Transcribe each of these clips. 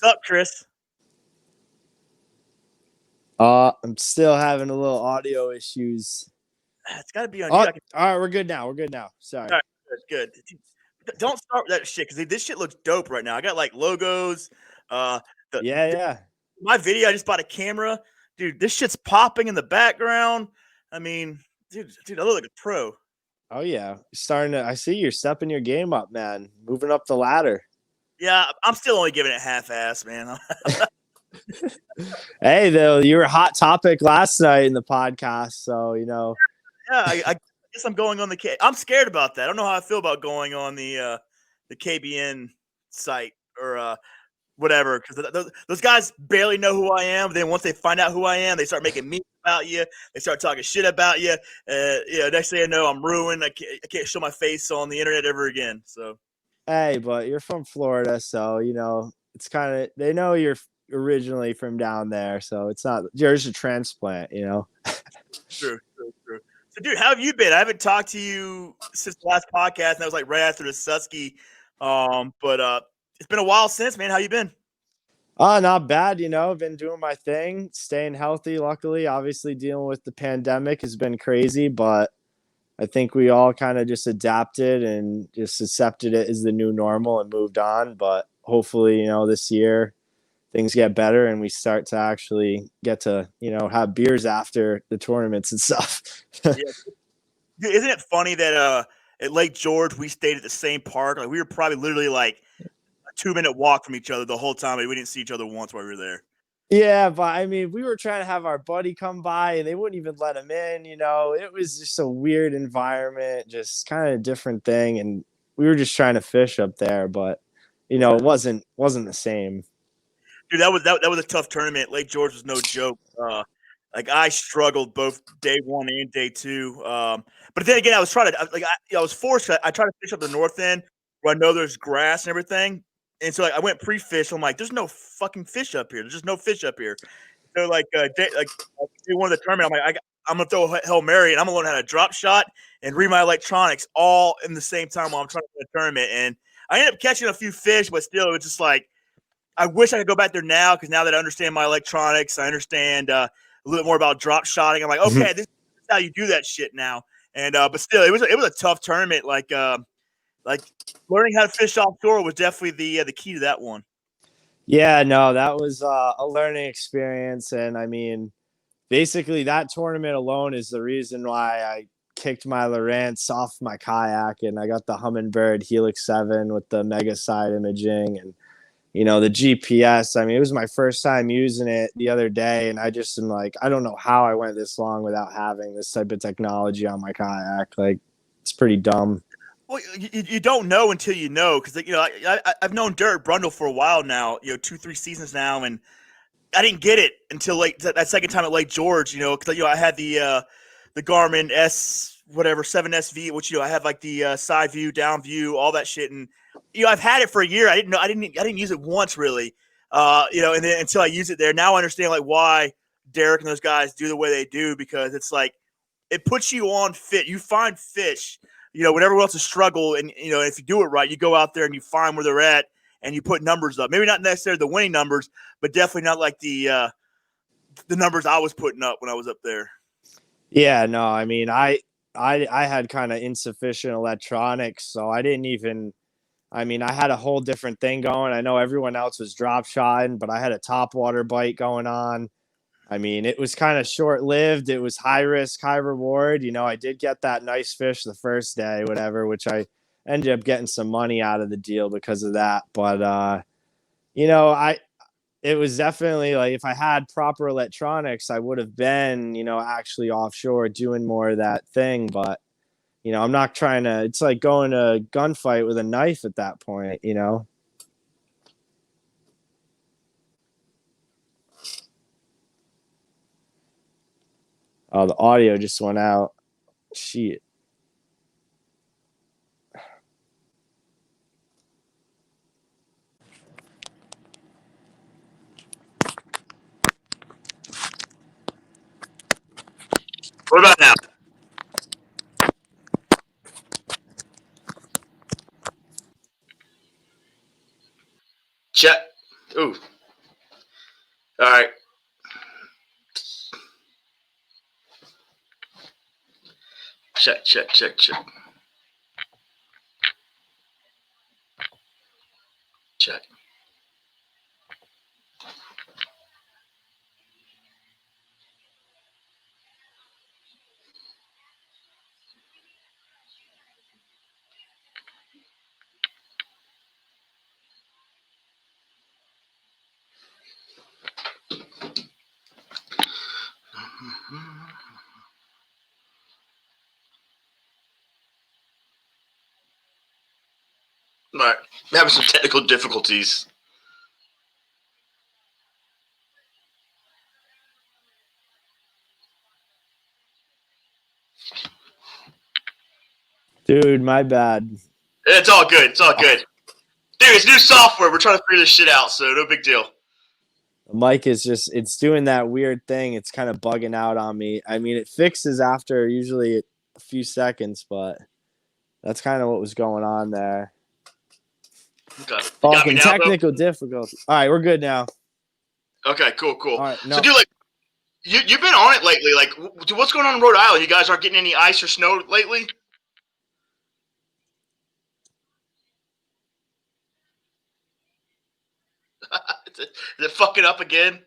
What's up, Chris? I'm still having a little audio issues. It's got to be on Oh, you. all right, we're good now. Sorry. All right, good. Don't start with that shit because this shit looks dope right now. I got like logos. Uh, the Yeah. my video. I just bought a camera, dude. This shit's popping in the background. I mean, dude, I look like a pro. Oh yeah. I see you're stepping your game up, man. Moving up the ladder. Yeah, I'm still only giving it half-ass, man. Hey, though, you were a hot topic last night in the podcast, so Yeah, I guess I'm going on the K. I'm scared about that. I don't know how I feel about going on the KBN site or whatever, because those guys barely know who I am. Then once they find out who I am, they start making memes about you. They start talking shit about you. Next thing I know, I'm ruined. I can't show my face on the internet ever again. So, hey, but you're from Florida, so it's kind of they know you're originally from down there, so it's not you're just a transplant. true. So, dude, how have you been? I haven't talked to you since the last podcast, and that was like right after the Susky. But it's been a while since, man. How you been? Oh, not bad. Been doing my thing, staying healthy. Luckily, obviously, dealing with the pandemic has been crazy, but I think we all kind of just adapted and just accepted it as the new normal and moved on. But hopefully, this year things get better and we start to actually get to, have beers after the tournaments and stuff. Yeah. Dude, isn't it funny that at Lake George we stayed at the same park? Like we were probably literally like a 2-minute walk from each other the whole time. We didn't see each other once while we were there. Yeah, but I mean, we were trying to have our buddy come by and they wouldn't even let him in. It was just a weird environment, just kind of a different thing. And we were just trying to fish up there, but it wasn't the same. Dude, that was a tough tournament. Lake George was no joke. Like I struggled both day one and day two. But then again, I was trying to I was forced. I tried to fish up the north end where I know there's grass and everything. And so like I went pre-fish. I'm like, there's no fucking fish up here. There's just no fish up here. So day one of the tournament, I'm gonna throw a Hail Mary and I'm gonna learn how to drop shot and read my electronics all in the same time while I'm trying to win a tournament. And I ended up catching a few fish, but still, it was just like I wish I could go back there now because now that I understand my electronics, I understand a little bit more about drop shotting. I'm like, okay, this is how you do that shit now. And but still, it was a tough tournament. Like learning how to fish offshore was definitely the key to that one. Yeah, no, that was a learning experience. And I mean, basically, that tournament alone is the reason why I kicked my Lowrance off my kayak and I got the Humminbird Helix 7 with the mega side imaging and the GPS. I mean, it was my first time using it the other day, and I just am like, I don't know how I went this long without having this type of technology on my kayak. Like, it's pretty dumb. Well, you don't know until you know because I've known Derek Brundle for a while now. 2-3 seasons now, and I didn't get it until that second time at Lake George. Because I had the Garmin S whatever 7SV, which I have like the side view, down view, all that shit, and I've had it for a year. I didn't use it once really. And then until I use it there, now I understand like why Derek and those guys do the way they do because it's like it puts you on fit. You find fish, when everyone else is struggle, and if you do it right, you go out there and you find where they're at and you put numbers up. Maybe not necessarily the winning numbers, but definitely not like the numbers I was putting up when I was up there. Yeah, no, I mean, I had kind of insufficient electronics, so I didn't even. I mean, I had a whole different thing going. I know everyone else was drop shotting, but I had a top water bite going on. I mean, it was kind of short lived. It was high risk, high reward. I did get that nice fish the first day, whatever, which I ended up getting some money out of the deal because of that. But, it was definitely like if I had proper electronics, I would have been, actually offshore doing more of that thing. But I'm not trying to, it's like going to a gunfight with a knife at that point. Oh, the audio just went out. Shit. What about now? Check. Ooh. All right. Check. Check. All right. I'm having some technical difficulties. Dude, my bad. It's all good. It's all good. Dude, it's new software. We're trying to figure this shit out, so no big deal. The mic is just, it's doing that weird thing. It's kind of bugging out on me. I mean, it fixes after usually a few seconds, but that's kind of what was going on there. Okay. Fucking technical difficulty. All right, we're good now. Okay, cool. All right, no. So, dude, like, you've been on it lately. Like, dude, what's going on in Rhode Island? You guys aren't getting any ice or snow lately? Is it fucking up again?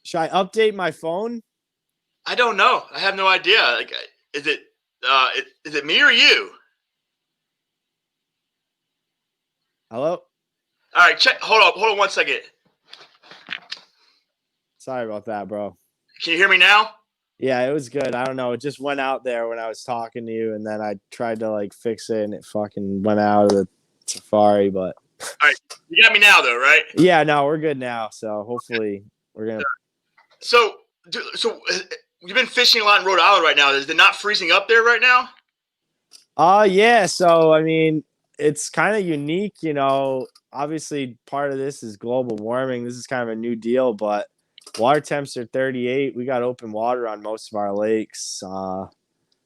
Should I update my phone? I don't know. I have no idea. Like, is it me or you? Hello? All right, check. Hold on 1 second. Sorry about that, bro. Can you hear me now? Yeah, it was good. I don't know. It just went out there when I was talking to you, and then I tried to like fix it, and it fucking went out of the Safari. But all right, you got me now, though, right? Yeah, no, we're good now. So hopefully we're gonna. So you've been fishing a lot in Rhode Island right now. Is it not freezing up there right now? Yeah. So I mean, it's kind of unique, you know. Obviously, part of this is global warming. This is kind of a new deal, but water temps are 38. We got open water on most of our lakes.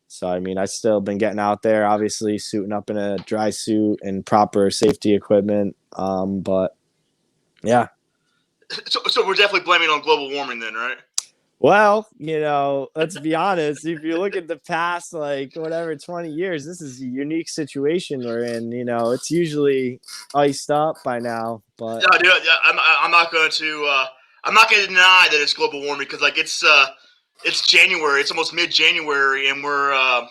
So I mean, I still been getting out there, obviously suiting up in a dry suit and proper safety equipment. But yeah. So we're definitely blaming it on global warming then, right? Well, you know, let's be honest. If you look at the past, like whatever, 20 years, this is a unique situation we're in. You know, it's usually iced up by now. But yeah, dude, I'm not going to deny that it's global warming because like it's January. It's almost mid-January, and we're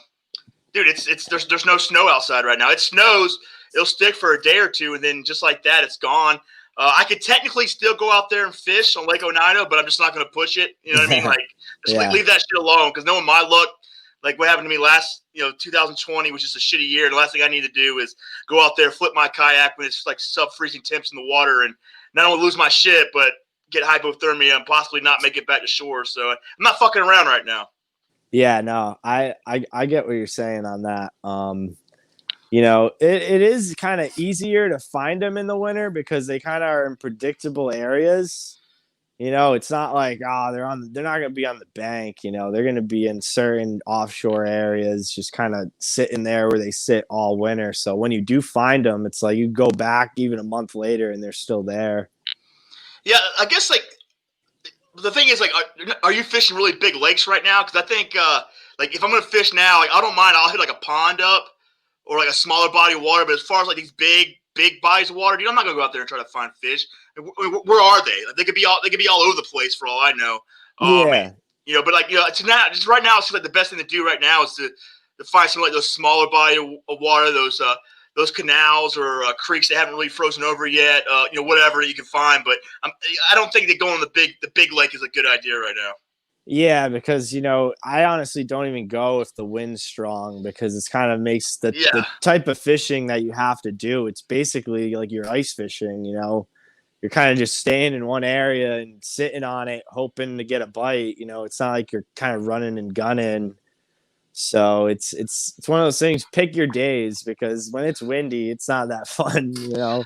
dude. There's no snow outside right now. It snows. It'll stick for a day or two, and then just like that, it's gone. I could technically still go out there and fish on Lake Oneida, but I'm just not going to push it. You know what I mean? Like, just leave that shit alone. Because knowing my luck, like what happened to me last, 2020 was just a shitty year. The last thing I need to do is go out there, flip my kayak when it's like sub-freezing temps in the water, and not only lose my shit, but get hypothermia and possibly not make it back to shore. So I'm not fucking around right now. Yeah, no, I get what you're saying on that. You know, it is kind of easier to find them in the winter because they kind of are in predictable areas. You know, it's not like they're not going to be on the bank. You know, they're going to be in certain offshore areas, just kind of sitting there where they sit all winter. So when you do find them, it's like you go back even a month later and they're still there. Yeah, I guess like the thing is like, are you fishing really big lakes right now? Because I think like if I'm going to fish now, like I don't mind. I'll hit like a pond up or like a smaller body of water. But as far as like these big bodies of water, dude, I'm not gonna go out there and try to find fish. Where are they? Like, they could be all over the place for all I know. Yeah. But like just right now, it's like the best thing to do right now is to find some like those smaller body of water, those canals or creeks that haven't really frozen over yet. Whatever you can find. But I don't think that going to the big lake is a good idea right now. Yeah, because I honestly don't even go if the wind's strong because it's kind of makes the type of fishing that you have to do. It's basically like you're ice fishing, you're kind of just staying in one area and sitting on it, hoping to get a bite. It's not like you're kind of running and gunning. So it's one of those things. Pick your days because when it's windy, it's not that fun. No,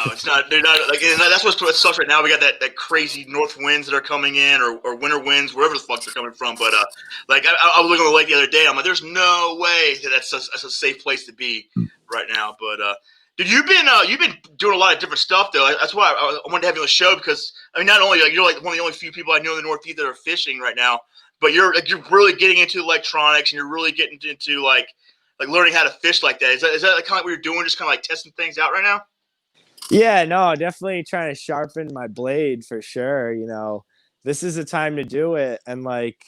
it's not. They're not like, and that's what sucks right now. We got that crazy north winds that are coming in, or winter winds, wherever the fuck they're coming from. But like I was looking on the lake the other day. I'm like, there's no way that's a safe place to be right now. But Dude, you've been doing a lot of different stuff though. That's why I wanted to have you on the show because I mean, not only you're like one of the only few people I know in the Northeast that are fishing right now, but you're really getting into electronics and you're really getting into like learning how to fish like that. Is that like kind of what you're doing, just kind of like testing things out right now? Yeah, no, definitely trying to sharpen my blade for sure. This is the time to do it. And like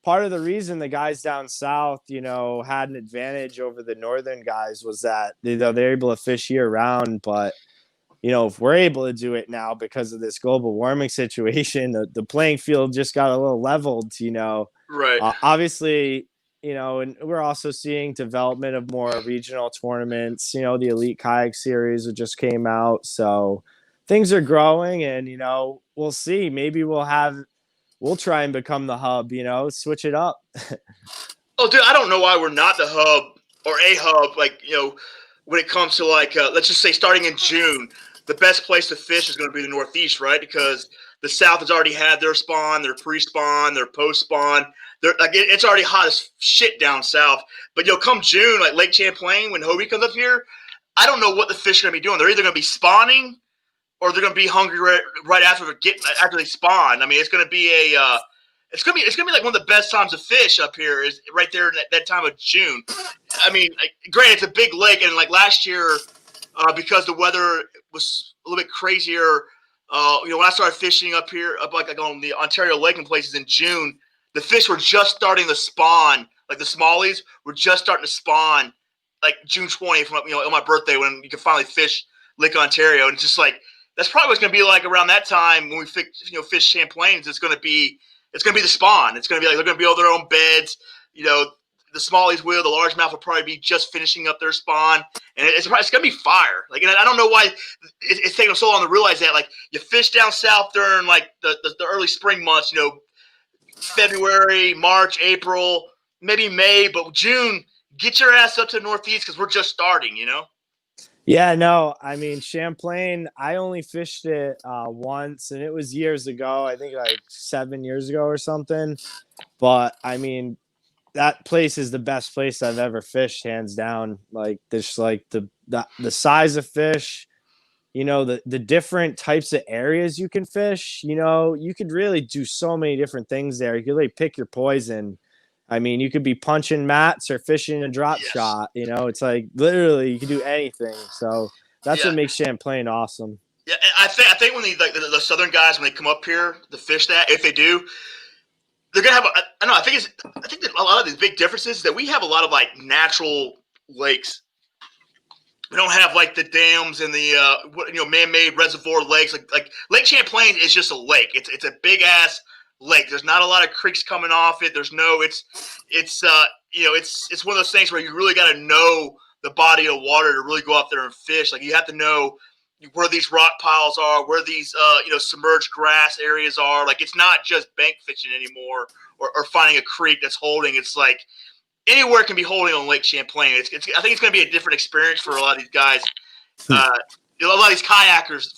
part of the reason the guys down south, had an advantage over the northern guys was that they're able to fish year round. But if we're able to do it now because of this global warming situation, the playing field just got a little leveled. Right. Obviously, and we're also seeing development of more regional tournaments. The Elite Kayak Series that just came out. So things are growing, and, we'll see. Maybe we'll try and become the hub, switch it up. Oh, dude, I don't know why we're not the hub or a hub. Like, when it comes to like, let's just say starting in June, the best place to fish is going to be the Northeast, right? Because the South has already had their spawn, their pre-spawn, their post-spawn. It's already hot as shit down south. But come June, like Lake Champlain, when Hobie comes up here, I don't know what the fish are going to be doing. They're either going to be spawning or they're going to be hungry right after they spawn. I mean, it's going to be it's gonna be like one of the best times to fish up here is right there in that time of June. I mean, granted, it's a big lake, and like last year, because the weather was a little bit crazier. When I started fishing up here, up like on the Ontario Lake and places in June, the fish were just starting to spawn. Like the smallies were just starting to spawn, like June 20th, on my birthday when you can finally fish Lake Ontario, and it's just like that's probably what's going to be like around that time when we fish Champlains. It's going to be the spawn. It's going to be like they're going to build their own beds. The smallies will. The largemouth will probably be just finishing up their spawn, and it's going to be fire. Like, and I don't know why it's taking so long to realize that. Like, you fish down south during like the early spring months. February, March, April, maybe May, but June, get your ass up to the Northeast because we're just starting. Yeah, no, I mean, Champlain, I only fished it once, and it was years ago. I think like 7 years ago or something. But I mean, that place is the best place I've ever fished, hands down. Like this, like the size of fish, the different types of areas you can fish. You could really do so many different things there. You could really pick your poison. I mean, you could be punching mats or fishing a drop shot. It's like literally you can do anything. So that's what makes Champlain awesome. Yeah, I think when the southern guys, when they come up here to fish that, if they do, they're gonna have. I don't know. I think that a lot of these big differences is that we have a lot of like natural lakes. We don't have like the dams and the man-made reservoir lakes. Like Lake Champlain is just a lake. It's a big ass lake. There's not a lot of creeks coming off it. It's one of those things where you really got to know the body of water to really go out there and fish. Like you have to know where these rock piles are, where these submerged grass areas are. Like it's not just bank fishing anymore or finding a creek that's holding. It's like anywhere can be holding on Lake Champlain. I think it's going to be a different experience for a lot of these guys. A lot of these kayakers,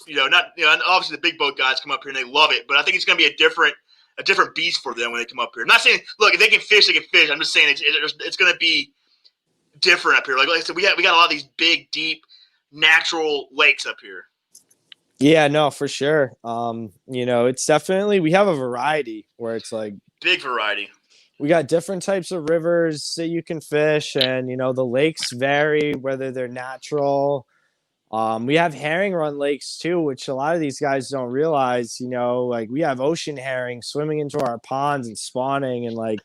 obviously the big boat guys come up here and they love it, but I think it's going to be a different beast for them when they come up here. I'm not saying, look, if they can fish, they can fish. I'm just saying it's going to be different up here. Like I said, we got a lot of these big, deep, natural lakes up here. Yeah, no, for sure. It's definitely, we have a variety where it's like big variety. We got different types of rivers that you can fish, and the lakes vary whether they're natural. We have herring run lakes too, which a lot of these guys don't realize. Like we have ocean herring swimming into our ponds and spawning, and like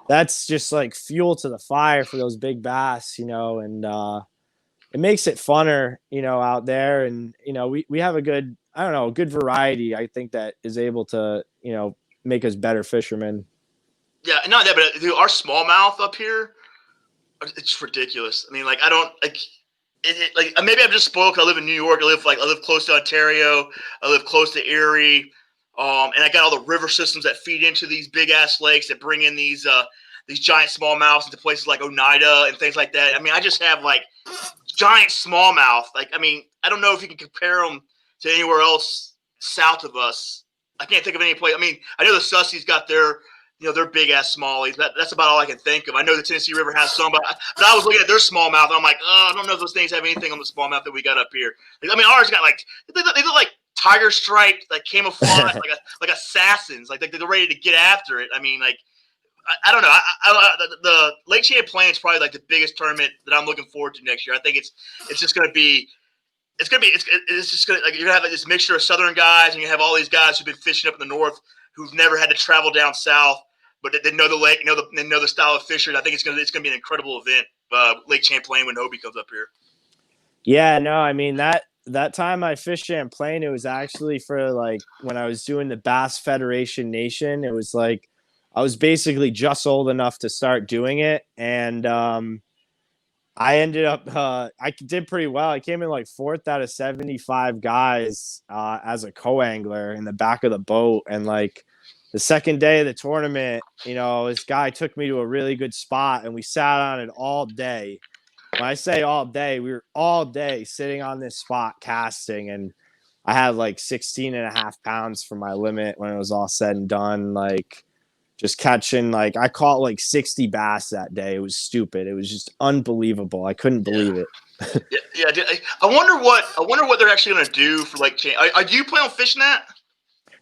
that's just like fuel to the fire for those big bass. And it makes it funner, out there. And we have a good variety. I think that is able to make us better fishermen. Yeah, not that, but dude, our smallmouth up here, it's ridiculous. I mean, like I don't like. Like maybe I'm just spoiled because I live in New York. I live close to Ontario. I live close to Erie, and I got all the river systems that feed into these big ass lakes that bring in these giant smallmouths into places like Oneida and things like that. I mean, I just have like giant smallmouth. Like, I mean, I don't know if you can compare them to anywhere else south of us. I can't think of any place. I mean, I know the Sussies got their they're big ass smallies. That's about all I can think of. I know the Tennessee River has some, but I was looking at their smallmouth, and I'm like, oh, I don't know if those things have anything on the smallmouth that we got up here. I mean, ours got like they look like tiger striped, like camouflage, like assassins, like they're ready to get after it. I mean, like I don't know. The Lake Champlain is probably like the biggest tournament that I'm looking forward to next year. I think it's just going to be. It's just gonna like you're gonna have like this mixture of Southern guys, and you have all these guys who've been fishing up in the north who've never had to travel down south, but they know the lake, they know the style of fishing. I think it's gonna be an incredible event, Lake Champlain when Hobie comes up here. Yeah, no, I mean that time I fished Champlain, it was actually for like when I was doing the Bass Federation Nation. It was like I was basically just old enough to start doing it, and I ended up I did pretty well. I came in like 4th out of 75 guys as a co-angler in the back of the boat, and like the second day of the tournament, this guy took me to a really good spot, and we sat on it all day. When I say all day, we were all day sitting on this spot casting, and I had like 16 and a half pounds for my limit when it was all said and done. Like just catching, like I caught like 60 bass that day. It was stupid. It was just unbelievable. I couldn't believe it. Yeah. I wonder what they're actually going to do for like. Do you plan on fishing that?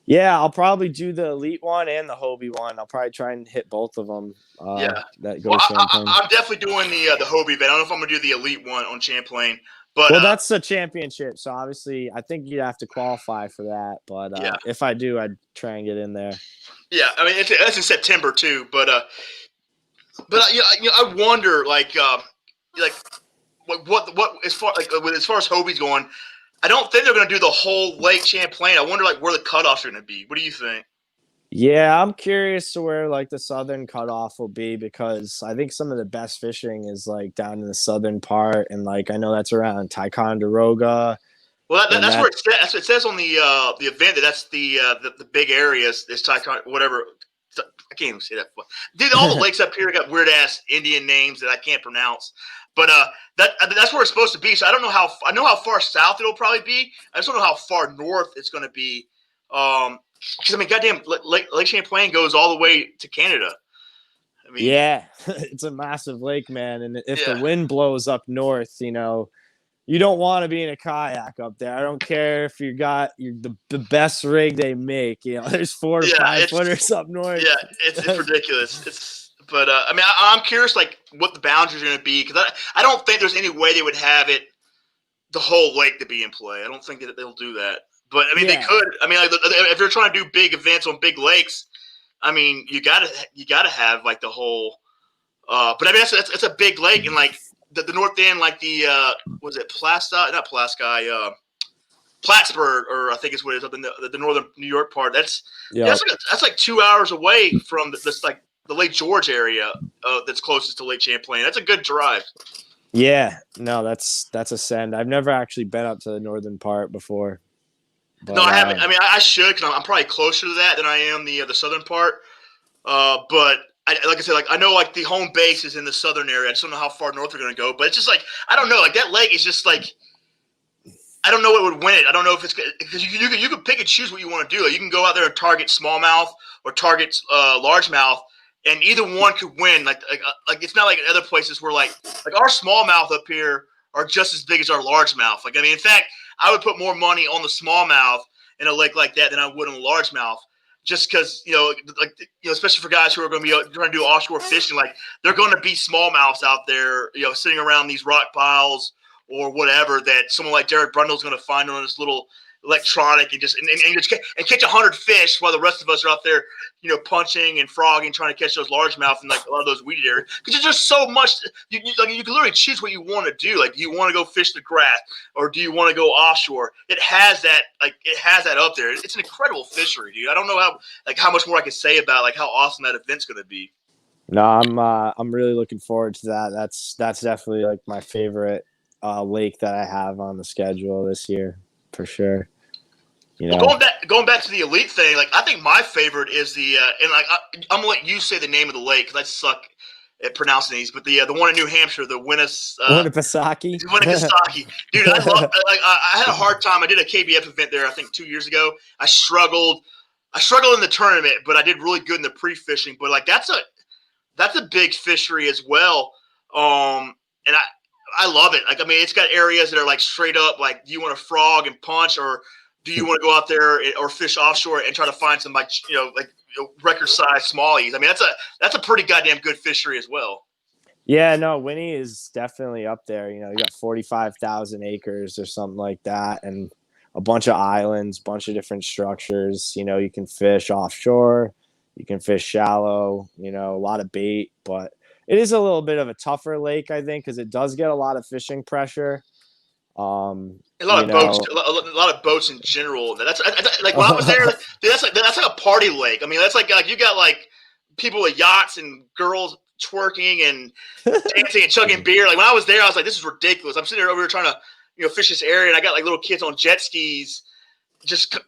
Yeah, I'll probably do the elite one and the Hobie one. I'll probably try and hit both of them. That goes. I'm definitely doing the Hobie event. I don't know if I'm going to do the elite one on Champlain. But, that's the championship, so obviously I think you'd have to qualify for that. But if I do, I'd try and get in there. Yeah, I mean that's in September too. But I wonder like what as far as Hobie's going, I don't think they're going to do the whole Lake Champlain. I wonder like where the cutoffs are going to be. What do you think? Yeah, I'm curious to where like the southern cutoff will be, because I think some of the best fishing is like down in the southern part, and like I know that's around Ticonderoga. Well, that's where it says on the event that's the big areas. This Ticonderoga, whatever. I can't even say that. Dude, all the lakes up here got weird ass Indian names that I can't pronounce. But that's where it's supposed to be. So I don't know I know how far south it'll probably be. I just don't know how far north it's going to be. Because I mean, goddamn, Lake Champlain goes all the way to Canada. I mean, yeah, it's a massive lake, man. And if the wind blows up north, you don't want to be in a kayak up there. I don't care if you got the best rig they make. There's 4 to 5 footers up north. Yeah, it's ridiculous. But I mean, I'm curious, like what the boundaries are going to be, because I don't think there's any way they would have it the whole lake to be in play. I don't think that they'll do that. But I mean, they could. I mean, like, if they're trying to do big events on big lakes, I mean, you gotta have like the whole. But I mean, it's a big lake, and like the north end, like the was it not Pulaski, Plattsburgh, or I think it's what it is up in the northern New York part. That's like 2 hours away from this like the Lake George area that's closest to Lake Champlain. That's a good drive. Yeah, no, that's a send. I've never actually been up to the northern part before. But, no, I haven't. I mean, I should, because I'm probably closer to that than I am the southern part. But like I said, like I know like the home base is in the southern area. I just don't know how far north they're going to go. But it's just like I don't know. Like that lake is just like I don't know what would win it. I don't know if it's because you can pick and choose what you want to do. Like you can go out there and target smallmouth or target largemouth, and either one could win. Like it's not like in other places where like our smallmouth up here are just as big as our largemouth. Like I mean, in fact, I would put more money on the smallmouth in a lake like that than I would on the largemouth, just because especially for guys who are going to be trying to do offshore fishing, like they're going to be smallmouths out there, sitting around these rock piles or whatever that someone like Derek Brundle's going to find on this little electronic and catch 100 fish while the rest of us are out there, punching and frogging, trying to catch those largemouth and like a lot of those weeded areas. Because there's just so much. You can literally choose what you want to do. Like, do you want to go fish the grass or do you want to go offshore? It has that. Like, it has that up there. It's an incredible fishery, dude. I don't know how much more I can say about like how awesome that event's going to be. No, I'm really looking forward to that. That's definitely like my favorite lake that I have on the schedule this year for sure. Well, going back to the elite thing, like I think my favorite is the and like I'm gonna let you say the name of the lake because I suck at pronouncing these, but the one in New Hampshire, the Winnipesaukee. Winnipesaukee, dude. I had a hard time. I did a KBF event there, I think 2 years ago. I struggled. I struggled in the tournament, but I did really good in the pre-fishing. But like that's a big fishery as well. And I love it. Like I mean, it's got areas that are like straight up. Like, do you want to frog and punch, or do you want to go out there or fish offshore and try to find some like record size smallies? I mean, that's a pretty goddamn good fishery as well. Yeah, no, Winnie is definitely up there. You got 45,000 acres or something like that, and a bunch of islands, bunch of different structures. You can fish offshore, you can fish shallow. A lot of bait, but it is a little bit of a tougher lake, I think, because it does get a lot of fishing pressure. A lot of boats, a lot of boats in general. That's like when I was there. That's like a party lake. I mean, that's like you got like people with yachts and girls twerking and dancing and chugging beer. Like when I was there, I was like, this is ridiculous. I'm sitting there over here trying to fish this area, and I got like little kids on jet skis, just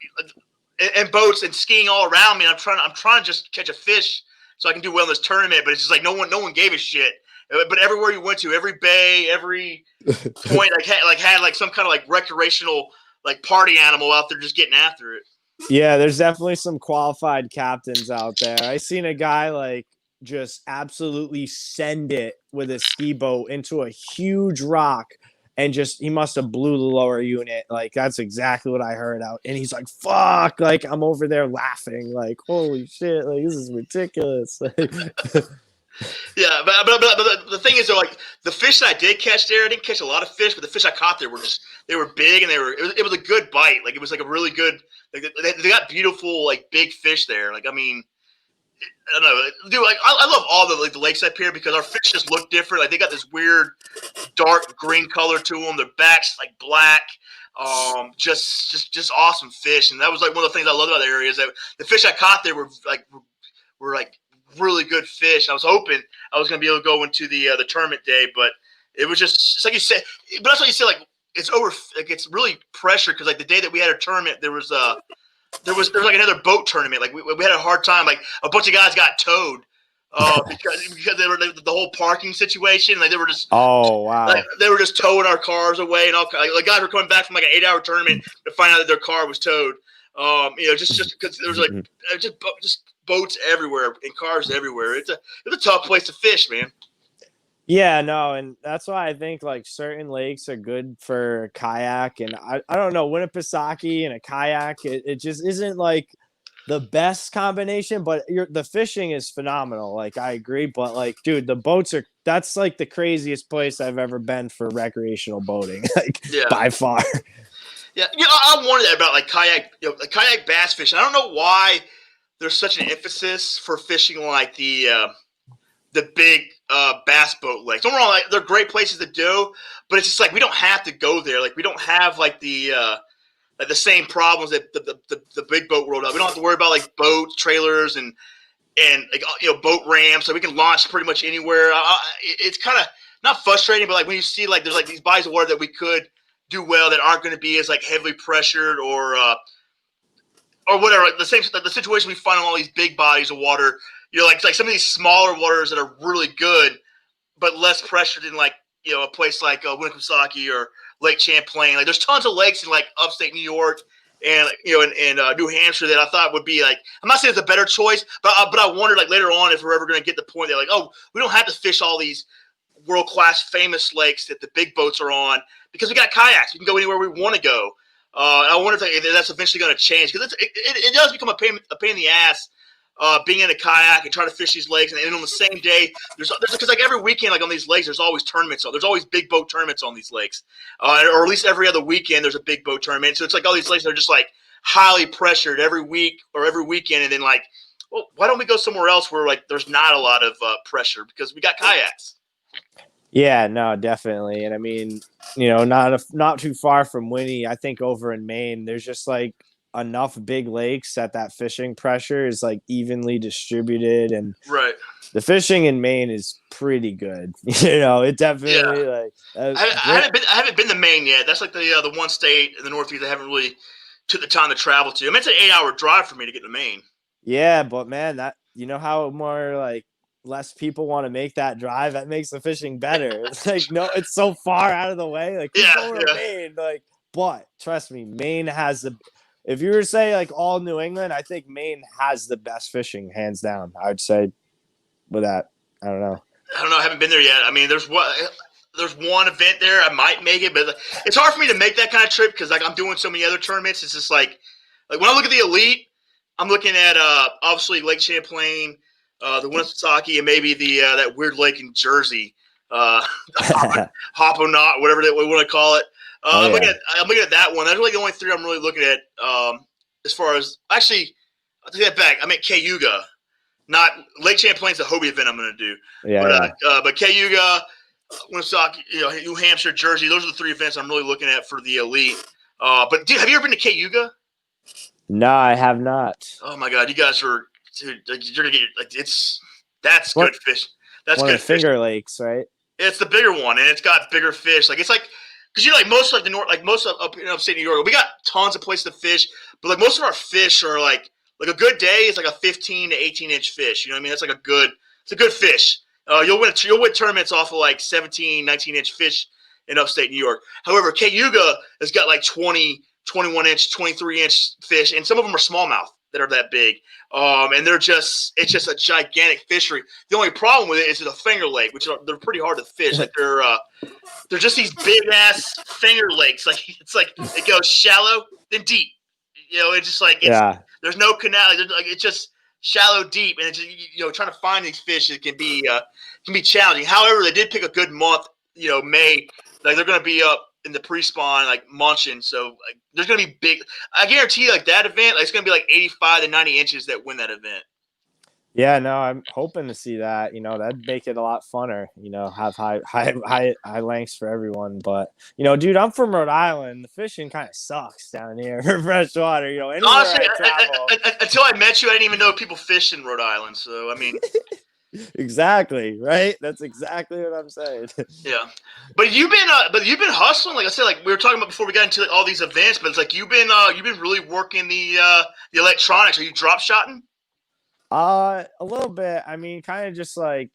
and boats and skiing all around me. And I'm trying to just catch a fish so I can do well in this tournament. But it's just like no one gave a shit. But everywhere you went to, every bay, every point, had some kind of like recreational like party animal out there just getting after it. Yeah, there's definitely some qualified captains out there. I seen a guy like just absolutely send it with a ski boat into a huge rock, and he must have blew the lower unit. Like that's exactly what I heard out. And he's like, "Fuck!" Like I'm over there laughing, like, "Holy shit! Like this is ridiculous." Yeah, but the thing is, though, like the fish that I did catch there, I didn't catch a lot of fish, but the fish I caught there they were big, and it was a good bite. Like it was like a really good. Like they got beautiful like big fish there. Like I mean, I don't know, dude. Like I love all the lakes up here because our fish just look different. Like they got this weird dark green color to them. Their backs like black. Just awesome fish, and that was like one of the things I loved about the area is that the fish I caught there were like really good fish. I was hoping I was going to be able to go into the tournament day, but it was it's like you said. But that's what you said. Like it's over. Like it's really pressure because like the day that we had a tournament, there was like another boat tournament. Like we had a hard time. Like a bunch of guys got towed because they were the whole parking situation. Like they were just like they were just towing our cars away and all. Like guys were coming back from like an 8-hour tournament to find out that their car was towed. Just because there was like just boats everywhere and cars everywhere. It's a tough place to fish, man. Yeah, no, and that's why I think like certain lakes are good for kayak, and I don't know, Winnipesaukee and a kayak, it just isn't like the best combination, but the fishing is phenomenal. Like I agree, but like, dude, that's like the craziest place I've ever been for recreational boating, like by far. Yeah, I wondered that about like kayak bass fishing. I don't know why there's such an emphasis for fishing like the big bass boat lakes. Don't get me wrong, like, they're great places to do, but it's just like we don't have to go there. Like we don't have like the same problems that the big boat world does. We don't have to worry about like boats, trailers, and like boat ramps. So we can launch pretty much anywhere. It's kind of not frustrating, but like when you see like there's like these bodies of water that we could do well that aren't going to be as like heavily pressured or whatever. The situation we find on all these big bodies of water. Like some of these smaller waters that are really good, but less pressured than like a place like Winnipesaukee or Lake Champlain. Like there's tons of lakes in like upstate New York and in New Hampshire that I thought would be like. I'm not saying it's a better choice, but I wondered like later on if we're ever going to get the point that like, oh, we don't have to fish all these world-class famous lakes that the big boats are on because we got kayaks. We can go anywhere we want to go. I wonder if that's eventually going to change because it does become a pain in the ass. Being in a kayak and trying to fish these lakes, and on the same day, there's because like every weekend, like on these lakes, there's always tournaments. So there's always big boat tournaments on these lakes, or at least every other weekend there's a big boat tournament. So it's like all these lakes are just like highly pressured every week or every weekend, and then like, well, why don't we go somewhere else where like there's not a lot of pressure because we got kayaks. Yeah, no, definitely, and I mean, not too far from Winnie, I think over in Maine, there's just like enough big lakes that fishing pressure is like evenly distributed, and the fishing in Maine is pretty good. It definitely like I haven't been to Maine yet. That's like the one state in the Northeast I haven't really took the time to travel to. I mean, it's an 8-hour drive for me to get to Maine. Yeah, but man, that how more like less people want to make that drive, that makes the fishing better. It's like it's so far out of the way. Like Maine, like, but trust me, Maine has if you were to say like all New England, I think Maine has the best fishing, hands down. I would say with that. I don't know. I don't know. I haven't been there yet. I mean, there's one event there. I might make it, but it's hard for me to make that kind of trip because like I'm doing so many other tournaments. It's just like when I look at the elite, I'm looking at obviously Lake Champlain, the Winnipesaukee, and maybe the that weird lake in Jersey, Hopponaut, whatever we want to call it. I'm looking at that one. That's really the only three I'm really looking at. As far as actually, I'll take that back. I meant Cayuga, not Lake Champlain's the Hobie event I'm going to do. But Cayuga, Winnipesaukee, New Hampshire, Jersey. Those are the three events I'm really looking at for the elite. But dude, have you ever been to Cayuga? No, I have not. Oh my God, you guys are dude, you're gonna get that's good fish. That's one good of the Finger Lakes, right? It's the bigger one, and it's got bigger fish. Like it's like because like most of the north, like most of up in upstate New York, we got tons of places to fish, but like most of our fish are like a good day is like a 15 to 18-inch fish. You know what I mean? It's like it's a good fish. You'll win tournaments off of like 17, 19-inch fish in upstate New York. However, Cayuga has got like 20, 21-inch, 23-inch fish, and some of them are smallmouth that are that big. And it's just a gigantic fishery. The only problem with it is the Finger Lake, they're pretty hard to fish. Like they're just these big ass finger lakes. Like it's like it goes shallow then deep. It's just like there's no canal. It's just shallow deep, and it's just, trying to find these fish it can be challenging. However, they did pick a good month. May. Like they're going to be up in the pre-spawn, like munching. So like, there's going to be big. I guarantee you, like that event, like it's going to be like 85 to 90 inches that win that event. Yeah, no, I'm hoping to see that. That'd make it a lot funner. Have high lengths for everyone. But dude, I'm from Rhode Island. The fishing kind of sucks down here for freshwater. Honestly, until I met you, I didn't even know people fish in Rhode Island. So I mean. Exactly, right? That's exactly what I'm saying. Yeah, but you've been hustling. Like I said, like we were talking about before we got into all these events. But it's like you've been really working the electronics. Are you drop shotting? A little bit. I mean, kind of just like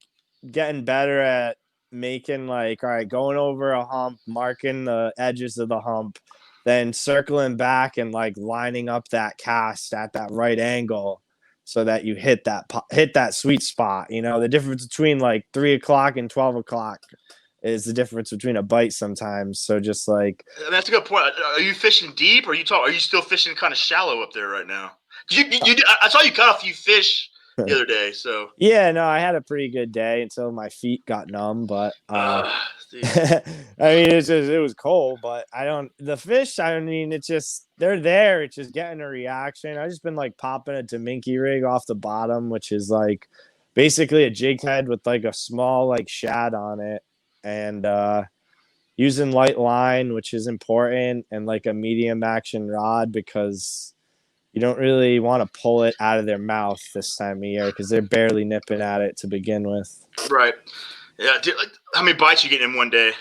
getting better at making like, all right, going over a hump, marking the edges of the hump, then circling back and like lining up that cast at that right angle. So that you hit that sweet spot. The difference between like 3 o'clock and 12 o'clock is the difference between a bite sometimes. So just like that's a good point. Are you fishing deep, or are you still fishing kind of shallow up there right now? I saw you caught a few fish the other day. So yeah, no, I had a pretty good day until my feet got numb. But I mean, it was cold. But the fish. I mean, it's just they're there. It's just getting a reaction. I just been like popping a Dominky rig off the bottom, which is like basically a jig head with like a small like shad on it, and using light line, which is important, and like a medium action rod because you don't really want to pull it out of their mouth this time of year because they're barely nipping at it to begin with. Right. Yeah. Dude, like, how many bites you get in one day?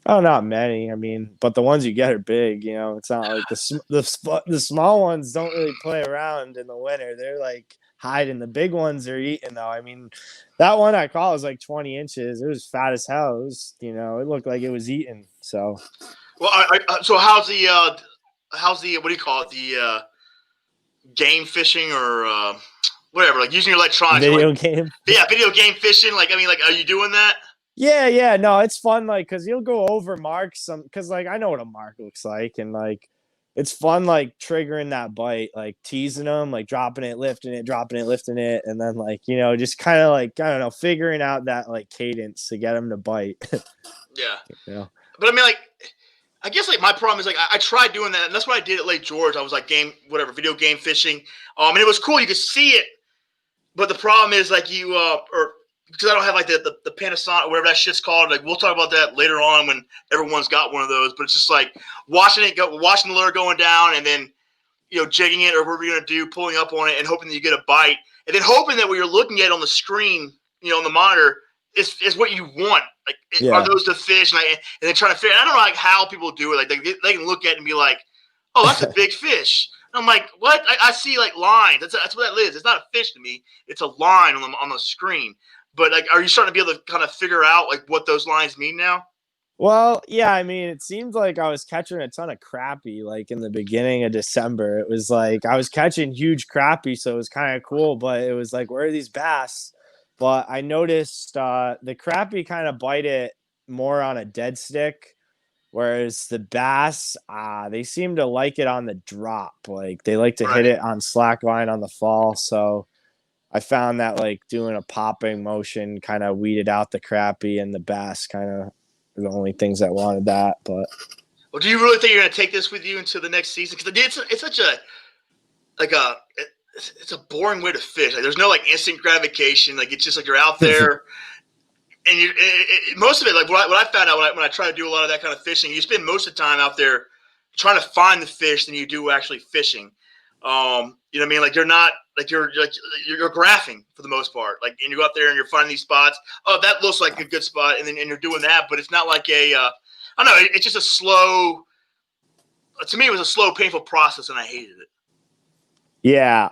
Oh, not many. I mean, but the ones you get are big. It's not like the small ones don't really play around in the winter. They're like hiding. The big ones are eating though. I mean, that one I caught was like 20 inches. It was fat as hell. It was, it looked like it was eating. So, well, so how's the what do you call it? The game fishing or whatever, like using your electronics. Video game. Yeah, video game fishing. Like, I mean, like, are you doing that? Yeah. No, it's fun. Like, cause you'll go over marks. Cause like I know what a mark looks like, and like it's fun. Like triggering that bite, like teasing them, like dropping it, lifting it, dropping it, lifting it, and then like just kind of like I don't know, figuring out that like cadence to get them to bite. Yeah. But I mean, like. I guess like my problem is like I tried doing that, and that's what I did at Lake George. I was like video game fishing, and it was cool. You could see it, but the problem is like or because I don't have like the Panasonic or whatever that shit's called. Like we'll talk about that later on when everyone's got one of those. But it's just like watching the lure going down, and then jigging it or whatever you're gonna do, pulling up on it, and hoping that you get a bite, and then hoping that what you're looking at on the screen, on the monitor. Is what you want. Like, are those the fish? And then trying to figure. I don't know like how people do it. Like they can look at it and be like, "Oh, that's a big fish." And I'm like, "What?" I see like lines. That's what that is. It's not a fish to me. It's a line on the screen. But like, are you starting to be able to kind of figure out like what those lines mean now? Well, yeah, I mean, it seemed like I was catching a ton of crappie, like, in the beginning of December. It was like I was catching huge crappie, so it was kinda cool, but it was like, "Where are these bass?" But I noticed, the crappie kinda bite it more on a dead stick, whereas the bass, they seem to like it on the drop, like, they like to hit Right. it on slack line on the fall, so I found that, like, doing a popping motion kinda weeded out the crappie, and the bass kinda the only things that wanted that, but Well, do you really think you're going to take this with you into the next season? Because it's such a like a it's a boring way to fish. Like, there's no like instant gratification. Like it's just like you're out there, and most of it, like what I found out when I try to do a lot of that kind of fishing, you spend most of the time out there trying to find the fish than you do actually fishing. You know what I mean? Like you're graphing for the most part. Like, and you go out there and you're finding these spots. Oh, that looks like a good spot, and then you're doing that, but it's not like a. I don't know. It's just a slow. To me, it was a slow, painful process, and I hated it. yeah,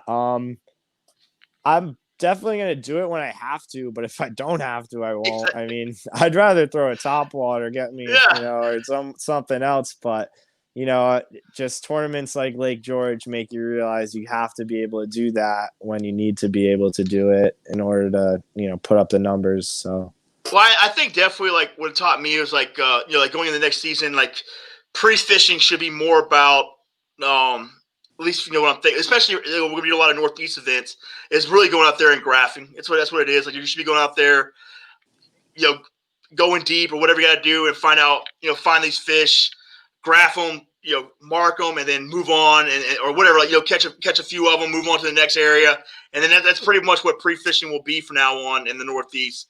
I'm definitely gonna do it when I have to, but if I don't have to, I won't. I Exactly. mean, I'd rather throw a top water, get me, Yeah. or something else, but you know, just tournaments like Lake George make you realize you have to be able to do that when you need to be able to do it in order to, put up the numbers. So, Well, I think definitely like what it taught me was like like going in the next season, like pre-fishing should be more about at least you know what I'm thinking. Especially we're gonna be a lot of Northeast events. Is really going out there and graphing. That's what it is. Like you should be going out there, you know, going deep or whatever you got to do and find out, find these fish, graph them, mark them, and then move on and or whatever. Like catch a few of them, move on to the next area, and then that's pretty much what pre-fishing will be from now on in the Northeast.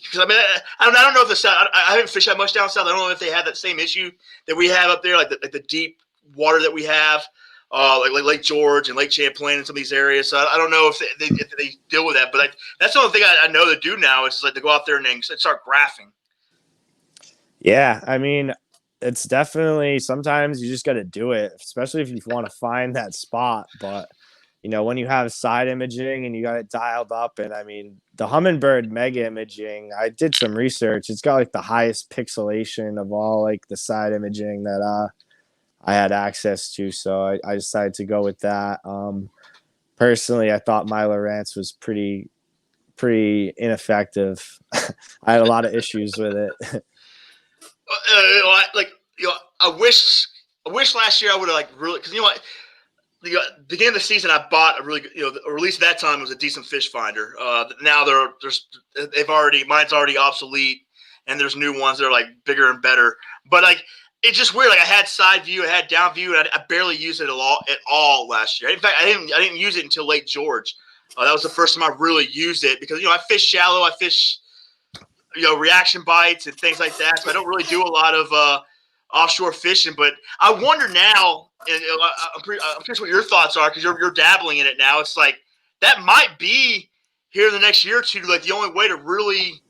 Because I mean, I don't know if the South. I haven't fished that much down south. I don't know if they have that same issue that we have up there, like the deep water that we have, like Lake George and Lake Champlain and some of these areas. So I don't know if they deal with that. But that's the only thing I know to do now is just like to go out there and then start graphing. yeah, I mean, it's definitely sometimes you just got to do it, especially if you want to find that spot. But when you have side imaging and you got it dialed up, and I mean, the Humminbird mega imaging, I did some research. It's got like the highest pixelation of all like the side imaging that I had access to, so I decided to go with that. Personally, I thought Myla Rance was pretty ineffective. I had a lot of issues with it. Like I wish last year I would have like really because what the beginning of the season, I bought a really good, or at least that time was a decent fish finder. Now mine's already obsolete, and there's new ones that are like bigger and better. But like, it's just weird. Like I had side view, I had down view, and I barely used it at all last year. In fact, I didn't use it until Lake George. That was the first time I really used it because I fish shallow, I fish reaction bites and things like that. So I don't really do a lot of offshore fishing. But I wonder now, and I'm curious what your thoughts are because you're dabbling in it now. It's like that might be here in the next year or two, like the only way to really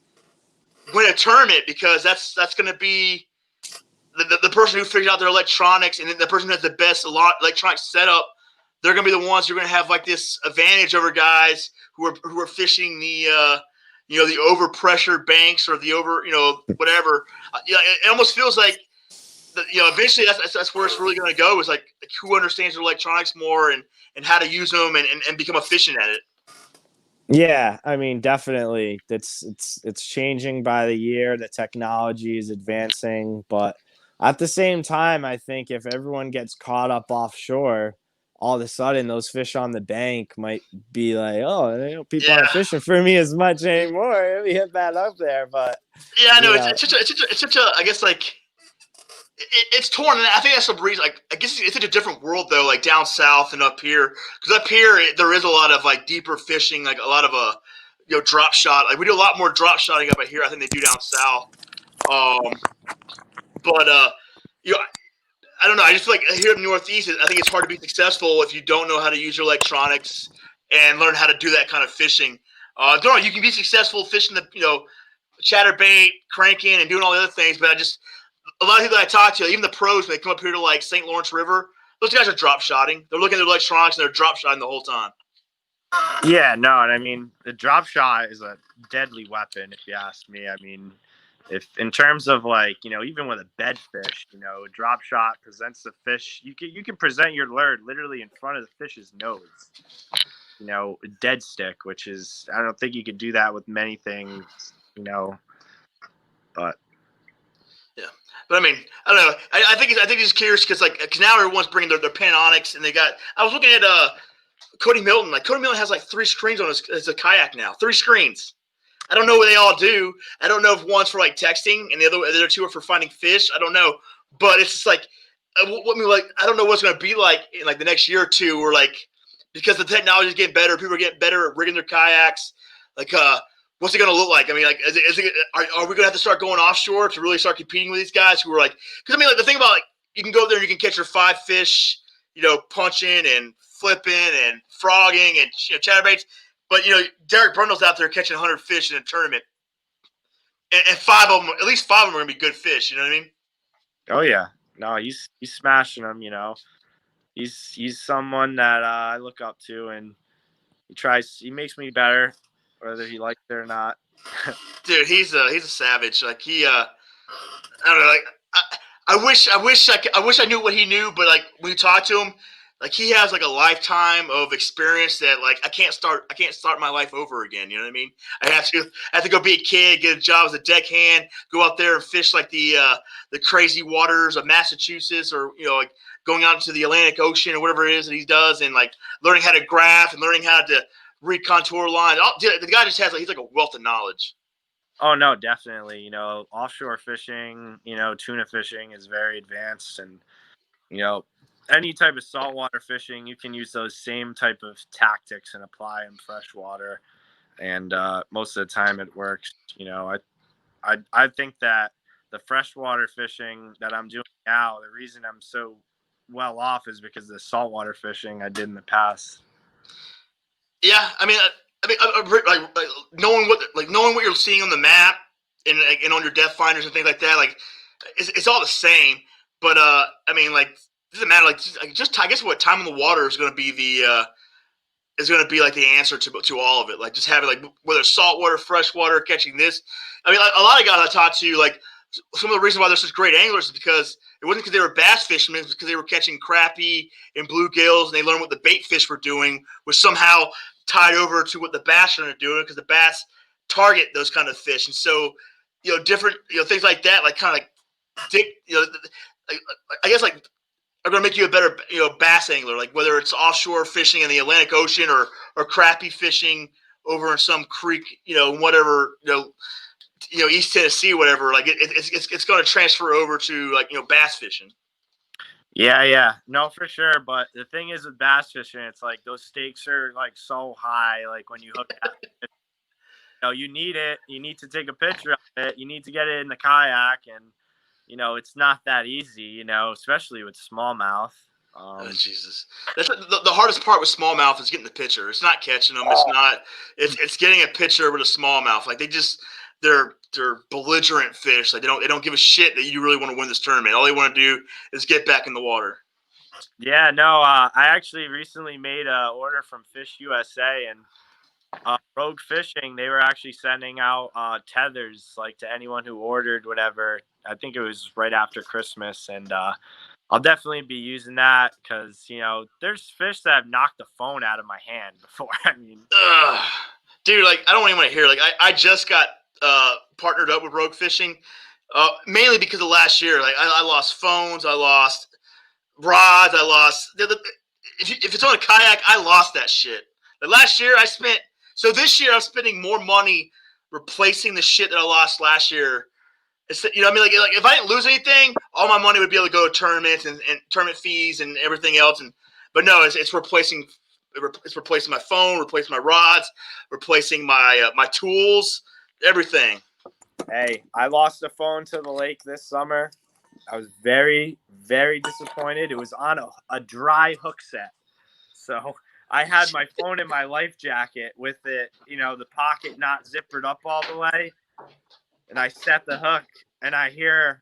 win a tournament because that's going to be the person who figures out their electronics and then the person who has the best electronic setup. They're going to be the ones who are going to have like this advantage over guys who are fishing the the overpressure banks or the over whatever. It almost feels like eventually that's where it's really going to go is like who understands their electronics more and how to use them and become efficient at it. Yeah, I mean, definitely. It's changing by the year. The technology is advancing, but at the same time, I think if everyone gets caught up offshore, all of a sudden those fish on the bank might be like, "Oh, people aren't Yeah, fishing for me as much anymore. Let me hit that up there." But yeah, I you know know, it's such a I guess like it's torn, and I think that's the reason. Like, I guess it's such a different world though, like down south and up here. Because up here, there is a lot of like deeper fishing, like a lot of drop shot. Like we do a lot more drop shotting up here, I think they do down south. Um, but I don't know. I just feel like here in the Northeast, I think it's hard to be successful if you don't know how to use your electronics and learn how to do that kind of fishing. Don't know. You can be successful fishing the chatterbait, cranking, and doing all the other things, but a lot of people that I talk to, even the pros, when they come up here to like St. Lawrence River, those guys are drop shotting. They're looking at their electronics and they're drop shotting the whole time. yeah, no, and I mean, the drop shot is a deadly weapon, if you ask me. I mean, if in terms of like, even with a bed fish, a drop shot presents the fish, you can present your lure literally in front of the fish's nose. Dead stick, which is, I don't think you could do that with many things, but Yeah, but I mean, I don't know. I think he's curious because now everyone's bringing their Panonics, and they got. I was looking at Cody Milton. Like Cody Milton has like 3 screens on his a kayak now. 3 screens. I don't know what they all do. I don't know if one's for like texting and the other 2 are for finding fish. I don't know, but it's just like, I don't know what's going to be like in like the next year or 2, or like because the technology is getting better, people are getting better at rigging their kayaks. Like, what's it going to look like? I mean, like, are we going to have to start going offshore to really start competing with these guys who are like? Because I mean, like the thing about like you can go there and you can catch your 5 fish, punching and flipping and frogging and chatterbaits. But Derek Brundle's out there catching 100 fish in a tournament, and 5 of them, at least 5 of them, are gonna be good fish. You know what I mean? oh yeah, no, he's smashing them. He's someone that I look up to, and he makes me better, whether he likes it or not. Dude, he's a savage. Like I don't know. Like I wish I knew what he knew, but like when you talk to him, like he has like a lifetime of experience that like I can't start my life over again. You know what I mean? I have to go be a kid, get a job as a deckhand, go out there and fish like the crazy waters of Massachusetts, or like going out into the Atlantic Ocean or whatever it is that he does, and like learning how to graph and learning how to read contour lines. The guy just has he's like a wealth of knowledge. Oh no, definitely. Offshore fishing, tuna fishing is very advanced, and any type of saltwater fishing, you can use those same type of tactics and apply them freshwater, and most of the time it works. I think that the freshwater fishing that I'm doing now, the reason I'm so well off is because of the saltwater fishing I did in the past. Yeah, like knowing what you're seeing on the map and on your depth finders and things like that, like it's all the same. But I mean, like, it doesn't matter. Like, just I guess what time on the water is going to be like the answer to all of it. Like, just having like whether it's saltwater, freshwater, catching this. I mean, like, a lot of guys I talked to, like some of the reasons why they're such great anglers is because it wasn't because they were bass fishermen, it was because they were catching crappie and bluegills, and they learned what the bait fish were doing was somehow tied over to what the bass are doing, because the bass target those kind of fish. And so, different, things like that, like kind of like, I guess like are going to make you a better, bass angler, like whether it's offshore fishing in the Atlantic Ocean or crappie fishing over in some creek, whatever, East Tennessee, whatever. Like it's going to transfer over to like, bass fishing. Yeah, no, for sure. But the thing is with bass fishing, it's like those stakes are like so high. Like when you hook it, you need it. You need to take a picture of it. You need to get it in the kayak, and it's not that easy. Especially with smallmouth. Oh, Jesus, that's the hardest part with smallmouth is getting the picture. It's not catching them. It's not. It's getting a picture with a smallmouth. Like they're belligerent fish. Like they don't give a shit that you really want to win this tournament. All they want to do is get back in the water. Yeah, no. I actually recently made an order from Fish USA, and Rogue Fishing, they were actually sending out tethers like to anyone who ordered whatever. I think it was right after Christmas, and I'll definitely be using that because there's fish that have knocked the phone out of my hand before. I mean, dude, like I don't even want to hear. Like I just got partnered up with Rogue Fishing, mainly because of last year. Like I lost phones, I lost rods, I lost. If it's on a kayak, I lost that shit. Like last year, this year I'm spending more money replacing the shit that I lost last year. It's, I mean, like if I didn't lose anything, all my money would be able to go to tournaments and tournament fees and everything else. But no, it's replacing my phone, replacing my rods, replacing my tools, everything. hey, I lost a phone to the lake this summer. I was very, very disappointed. It was on a dry hook set. So I had my phone in my life jacket with it, the pocket not zippered up all the way. And I set the hook, and I hear